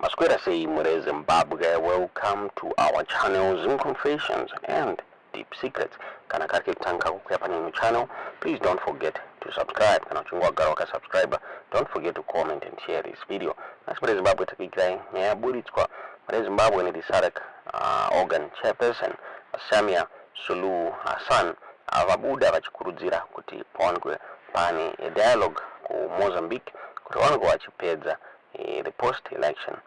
Masquera say Mure Zimbabwe, welcome to our channel Zoom Confessions and Deep Secrets. Kana kake tanka kukuya PaNhau channel, please don't forget to subscribe. Kana chungwa garoka subscriber, don't forget to comment and share this video. Masquera Zimbabwe takikirai, ya buritskwa. Mure Zimbabwe NeSADC organ chairperson, Samia Suluhu Hassan, avabuda vachikurudzira kuti pawanikwe pane a dialogue ku Mozambique kuti wanikwe vachipedza the post-election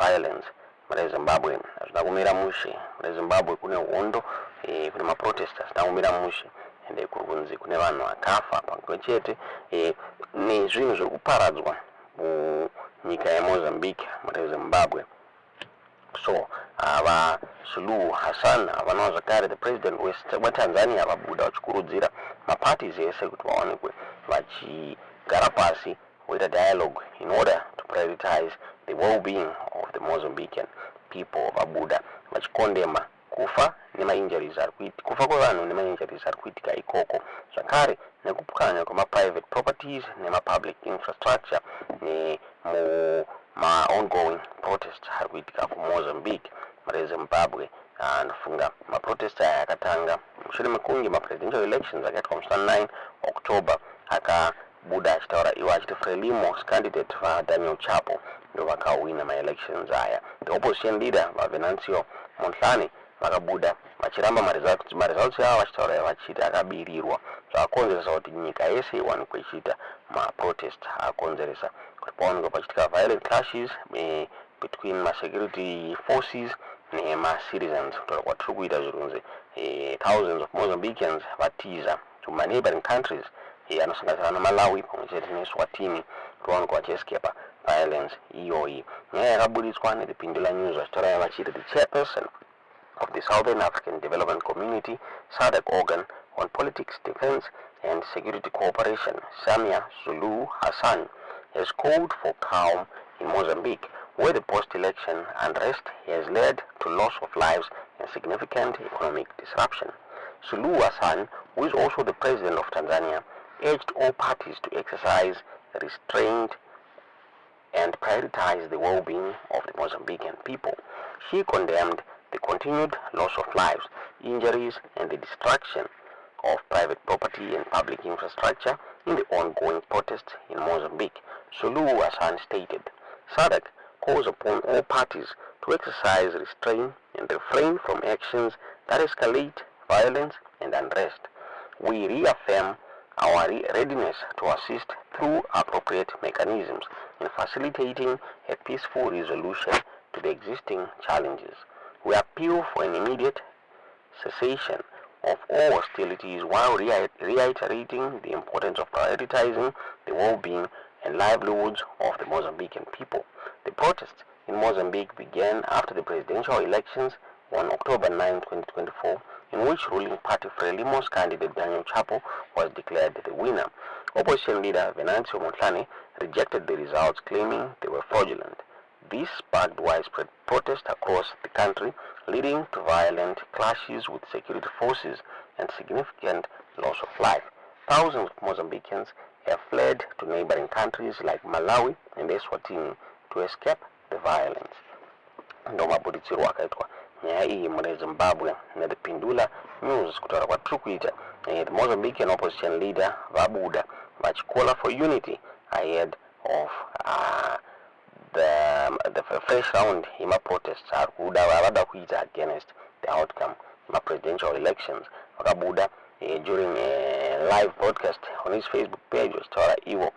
violence mure Zimbabwe. Azvina kumira mushe. Mure Zimbabwe kune hondo, kune maprotesters azvina kumira mushe, ende kuri kunzi kune vanhu vakafa pamwe chete nezvinhu zviri kuparadzwa munyika yeMozambique mure Zimbabwe. So ava Suluhu Hassan avanawo zvakare the president weTanzania vabuda vachikurudzira maparties ese kuti vaonekwe vachigara pasi with a dialogue in order to prioritize the well-being of the Mozambican people. Vabuda vachikondema kufa nemainjuries kufa kwevanhu nemainjuries ari kuitika ikoko, zvakare nekupwanya kwema-private properties nema-public infrastructure ongoing protests ari kuitika kuMozambique mure Zimbabwe. Ndofunga maprotest aya akatanga mushure mekunge ma-presidential elections akaitwa musi9 October akabuda achitaura iwo achiti Frelimo's candidate vaDaniel Chapo ndo vakawina ma-elections aya. The opposition leader vaVenancio Mondlane vakabuda vachiramba ma-results avo vachitaura vachiti akabirirwa, zvakakonzeresa kuti nyika yese iwanikwe ichiita ma-protest akakonzeresa kuti pawanikwe pachiitika violent clashes between ma-security forces nema-citizens. Kutaura kwatiri kuita zvirunzi thousands of Mozambicans vatiza to ma-neighboring countries anosanganisira naMalawi pamwe chete neSwatini kuti vaonekwa vachiescapa violence iyoyi. Nyaya yakaburitswa neThePindula News vachitaura vachiti the chairperson of the Southern African Development Community SADC organ on politics, defense and security cooperation, Samia Suluhu Hassan, has called for calm in Mozambique, where the post-election unrest has led to loss of lives and significant economic disruption. Suluhu Hassan, who is also the president of Tanzania, urged all parties to exercise restraint and prioritize the well-being of the Mozambican people. She condemned the continued loss of lives, injuries and the destruction of private property and public infrastructure in the ongoing protests in Mozambique. Suluhu Hassan stated, SADC calls upon all parties to exercise restraint and refrain from actions that escalate violence and unrest. We reaffirm our readiness to assist through appropriate mechanisms in facilitating a peaceful resolution to the existing challenges. We appeal for an immediate cessation of all hostilities while reiterating the importance of prioritizing the well-being and livelihoods of the Mozambican people. The protests in Mozambique began after the presidential elections on October 9, 2024, in which ruling party Frelimo's candidate Daniel Chapo was declared the winner. Opposition leader Venancio Mondlane rejected the results, claiming they were fraudulent. This sparked widespread protest across the country, leading to violent clashes with security forces and significant loss of life. Thousands of Mozambicans have fled to neighboring countries like Malawi and Eswatini to escape the violence. Ndo mabuditsiro akaitwa nyaya iyi mure Zimbabwe neThePindula News kutaura kwatiri kuita. The Mozambican opposition leader vabuda vachikola for unity ahead of the fresh round yema-protests ari kuda vavada kuita against the outcome yema-presidential elections. Vakabuda during a live broadcast on his Facebook page vachitaura ivo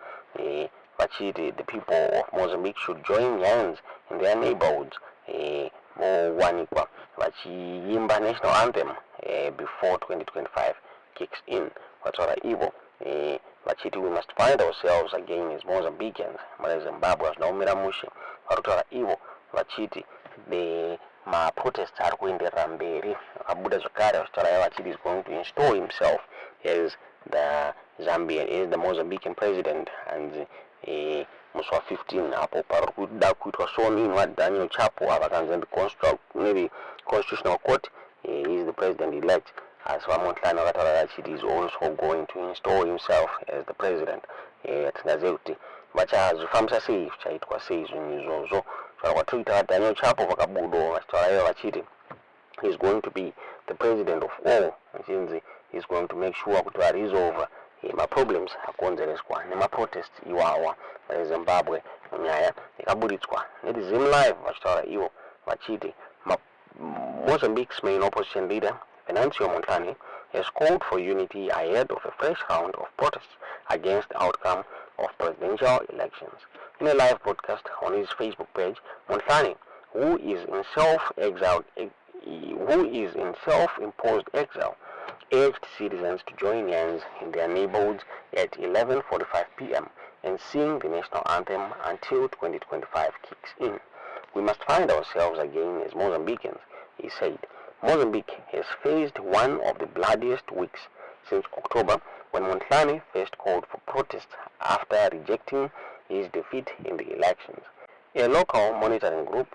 vachiti the people of Mozambique should join hands in their neighborhoods mowanikwa vachiimba national anthem before 2025 kicks in. Vataura ivo vachiti we must find ourselves again as Mozambicans mure Zimbabwe azvina kumira mushe. Varikutaura ivo vachiti ma-protests ari kuenderera mberi. Vakabuda zvakare vachitaura vachiti is going to install himself as the Mozambican president and musi wa15 apo pari kuda kuitwa sworn in waDaniel Chapo avakanzi the constitutional court he is the president elect. As vaMondlane vakataura vachiti is also going to install himself as the president. Tingazive kuti vachazvifambisa sei zvichaitwa sei zvinhu izvozvo kwa Twitter Daniel Chapo vakabudo vachitaurayo vachiti he's going to be the president of all, and he's going to make sure kuti resolve problems akonzereswa nemaprotest iwawa Zimbabwe nyaya ikaburitswa NeSADC live vachitaura ivo vachiti Mozambique's main opposition leader Mondlane has called for unity ahead of a fresh round of protests against the outcome of presidential elections. In a live broadcast on his Facebook page, Mondlane, who is in self-imposed exile, urged citizens to join hands in their neighborhoods at 11:45 p.m. and sing the national anthem until 2025 kicks in. We must find ourselves again as Mozambicans, he said. Mozambique has faced one of the bloodiest weeks since October, when Mondlane first called for protests after rejecting his defeat in the elections. A local monitoring group,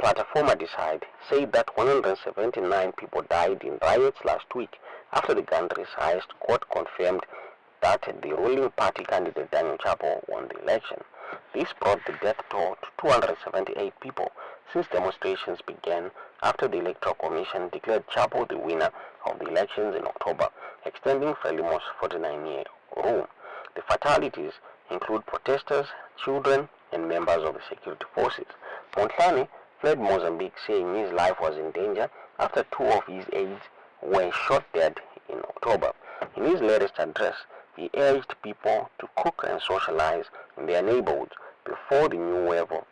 Plataforma Decide, said that 179 people died in riots last week after the country's highest court confirmed that the ruling party candidate Daniel Chapo won the election. This brought the death toll to 278 people since demonstrations began after the Electoral Commission declared Chapo the winner of the elections in October, extending Frelimo's 49-year rule. The fatalities include protesters, children, and members of the security forces. Mondlane fled Mozambique, saying his life was in danger after two of his aides were shot dead in October. In his latest address, he urged people to cook and socialize in their neighborhoods before the new wave of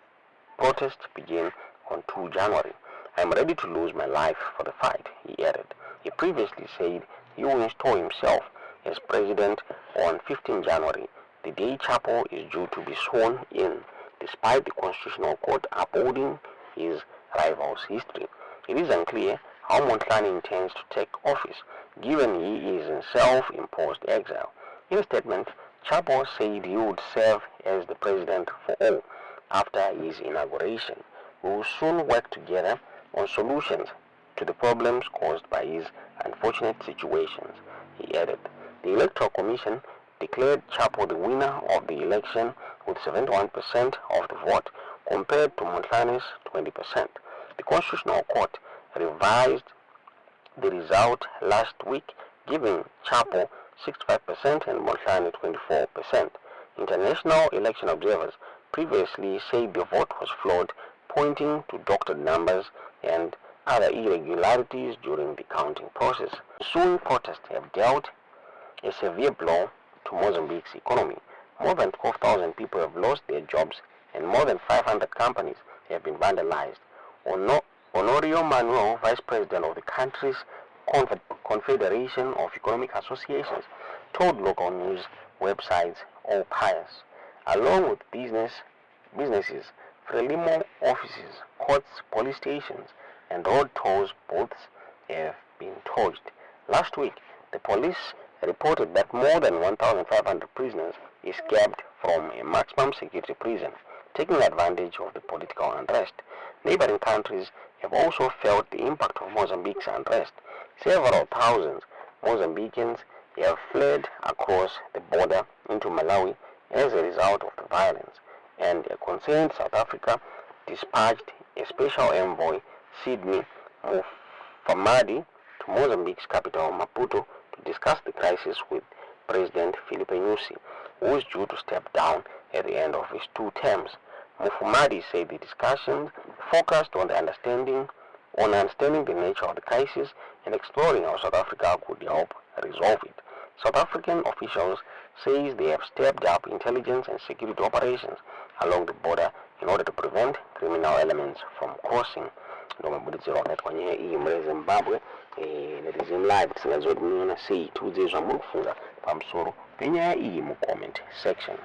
protests begin on 2 January. I am ready to lose my life for the fight, he added. He previously said he will install himself as president on 15 January, the day Chapo is due to be sworn in, despite the Constitutional Court upholding his rival's history. It is unclear how Mondlane intends to take office, given he is in self-imposed exile. In a statement, Chapo said he would serve as the president for all after his inauguration. We will soon work together on solutions to the problems caused by his unfortunate situations, he added. The Electoral Commission declared Chapo the winner of the election with 71% of the vote compared to Mondlane's 20%. The Constitutional Court revised the result last week, giving Chapo 65% and Mondlane 24%. International election observers previously said the vote was flawed, pointing to doctored numbers and other irregularities during the counting process. Ensuing protests have dealt a severe blow to Mozambique's economy. More than 12,000 people have lost their jobs and more than 500 companies have been vandalized. Honorio Manuel, vice president of the country's Confederation of Economic Associations, told local news websites All Pious. Along with businesses, Frelimo offices, courts, police stations, and road tolls booths have been torched. Last week, the police reported that more than 1,500 prisoners escaped from a maximum security prison, taking advantage of the political unrest. Neighboring countries have also felt the impact of Mozambique's unrest. Several thousands Mozambicans have fled across the border into Malawi as a result of the violence, and a concerned South Africa dispatched a special envoy, Sydney Mufamadi, to Mozambique's capital, Maputo, to discuss the crisis with President Filipe Nyusi, who is due to step down at the end of his 2 terms. Mufamadi said the discussions focused on understanding the nature of the crisis and exploring how South Africa could help resolve it. South African officials say they have stepped up intelligence and security operations along the border in order to prevent criminal elements from crossing. Ndomabudizirwa kwenye iyi mre Zimbabwe NeSADC live tisingazodiniona sei tudzezva muri kufunga pamusoro penyaya iyi mu comment section.